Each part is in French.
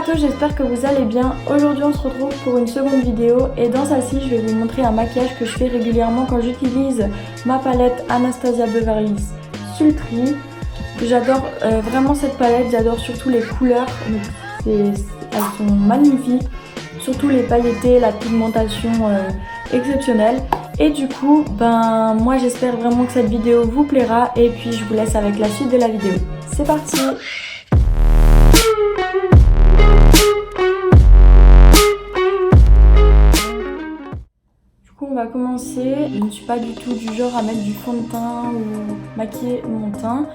tous, j'espère que vous allez bien. Aujourd'hui on se retrouve pour une seconde vidéo et dans celle-ci je vais vous montrer un maquillage que je fais régulièrement quand j'utilise ma palette Anastasia Beverly Hills Sultry. J'adore vraiment cette palette, j'adore surtout les couleurs, elles sont magnifiques, surtout les pailletés, la pigmentation exceptionnelle. Et du coup, moi j'espère vraiment que cette vidéo vous plaira et puis je vous laisse avec la suite de la vidéo. C'est parti! On va commencer. Je ne suis pas du tout du genre à mettre du fond de teint ou maquiller mon teint.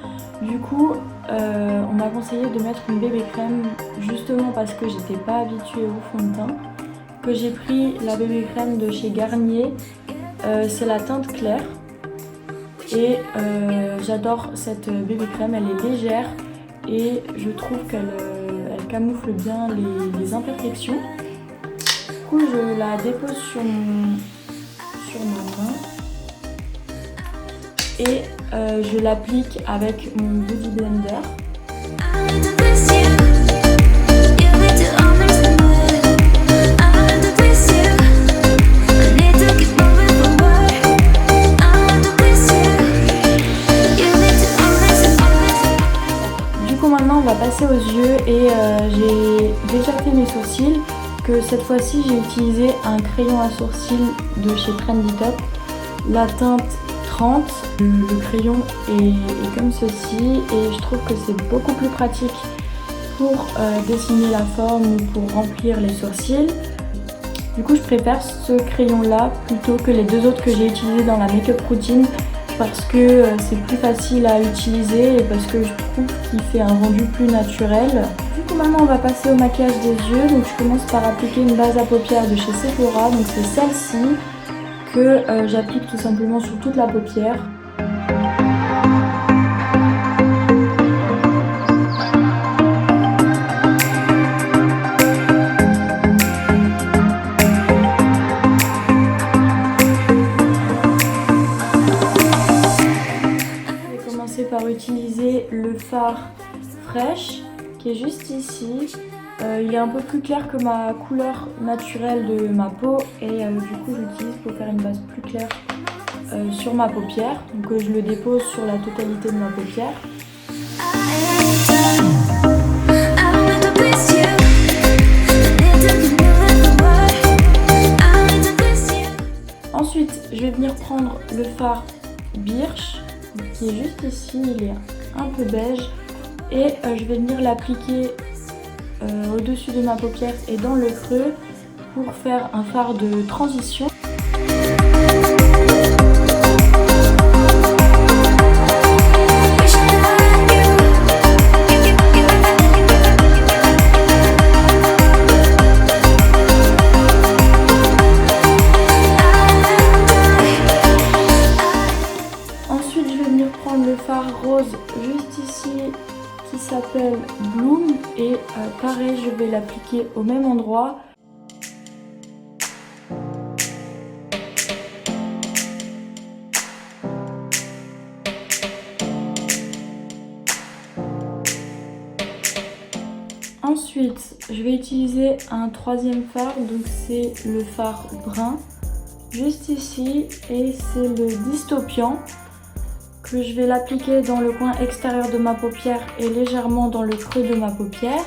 Du coup, on m'a conseillé de mettre une bébé crème justement parce que j'étais pas habituée au fond de teint. Que j'ai pris la bébé crème de chez Garnier. C'est la teinte claire. Et j'adore cette bébé crème, elle est légère et je trouve qu'elle camoufle bien les imperfections. Du coup, je la dépose sur ma main et je l'applique avec mon Beauty Blender. Du coup maintenant on va passer aux yeux et j'ai déjà fait mes sourcils. Que cette fois-ci j'ai utilisé un crayon à sourcils de chez Trendy Top, la teinte 30. Le crayon est comme ceci et je trouve que c'est beaucoup plus pratique pour dessiner la forme ou pour remplir les sourcils. Du coup je préfère ce crayon là plutôt que les deux autres que j'ai utilisés dans la make-up routine parce que c'est plus facile à utiliser et parce que je trouve qu'il fait un rendu plus naturel. Du coup maintenant on va passer au maquillage des yeux, donc je commence par appliquer une base à paupières de chez Sephora, donc c'est celle-ci que j'applique tout simplement sur toute la paupière. Par utiliser le fard Fresh qui est juste ici. Il est un peu plus clair que ma couleur naturelle de ma peau et du coup j'utilise pour faire une base plus claire sur ma paupière. Donc je le dépose sur la totalité de ma paupière. Ensuite je vais venir prendre le fard Birch qui est juste ici, il est un peu beige et je vais venir l'appliquer au-dessus de ma paupière et dans le creux pour faire un fard de transition. Le fard rose juste ici qui s'appelle Bloom et pareil je vais l'appliquer au même endroit. Ensuite je vais utiliser un troisième fard, donc c'est le fard brun juste ici et c'est le Dystopian. Que je vais l'appliquer dans le coin extérieur de ma paupière et légèrement dans le creux de ma paupière.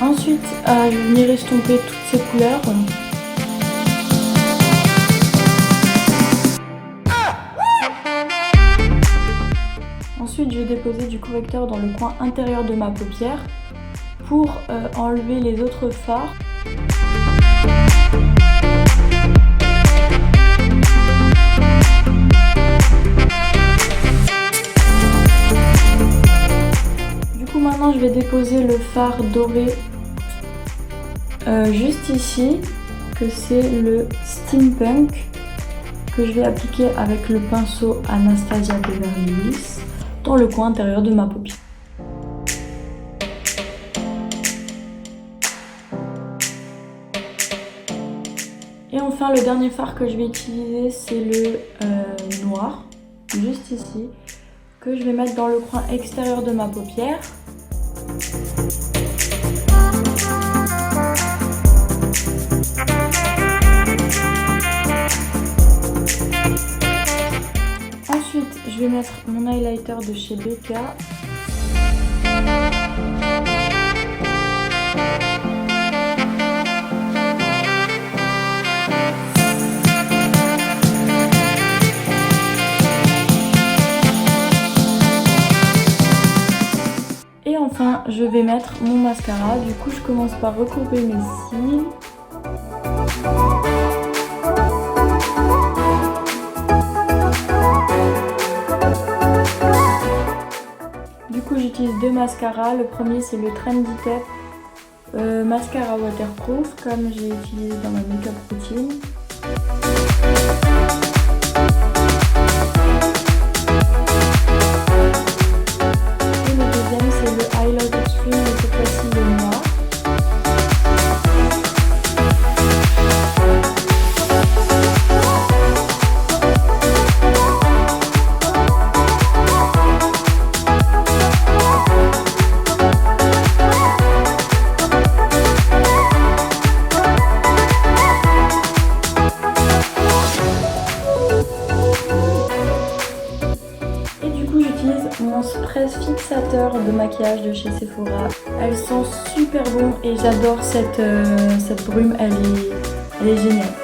Ensuite, je vais venir estomper toutes ces couleurs. Ensuite, je vais déposer du correcteur dans le coin intérieur de ma paupière pour enlever les autres fards. Du coup, maintenant, je vais déposer le fard doré juste ici, que c'est le Steampunk, que je vais appliquer avec le pinceau Anastasia Beverly Hills dans le coin intérieur de ma paupière. enfin, le dernier fard que je vais utiliser, c'est le noir, juste ici, que je vais mettre dans le coin extérieur de ma paupière. Ensuite, je vais mettre mon highlighter de chez Becca. Et enfin, je vais mettre mon mascara. Du coup, je commence par recourber mes cils. Du coup, j'utilise deux mascaras. Le premier, c'est le Trendy Top mascara waterproof, comme j'ai utilisé dans ma make-up routine. Et le deuxième, c'est le Highlight Extreme, et cette fois-ci le noir. Mon spray fixateur de maquillage de chez Sephora. Elles sont super bonnes et j'adore cette brume, elle est géniale.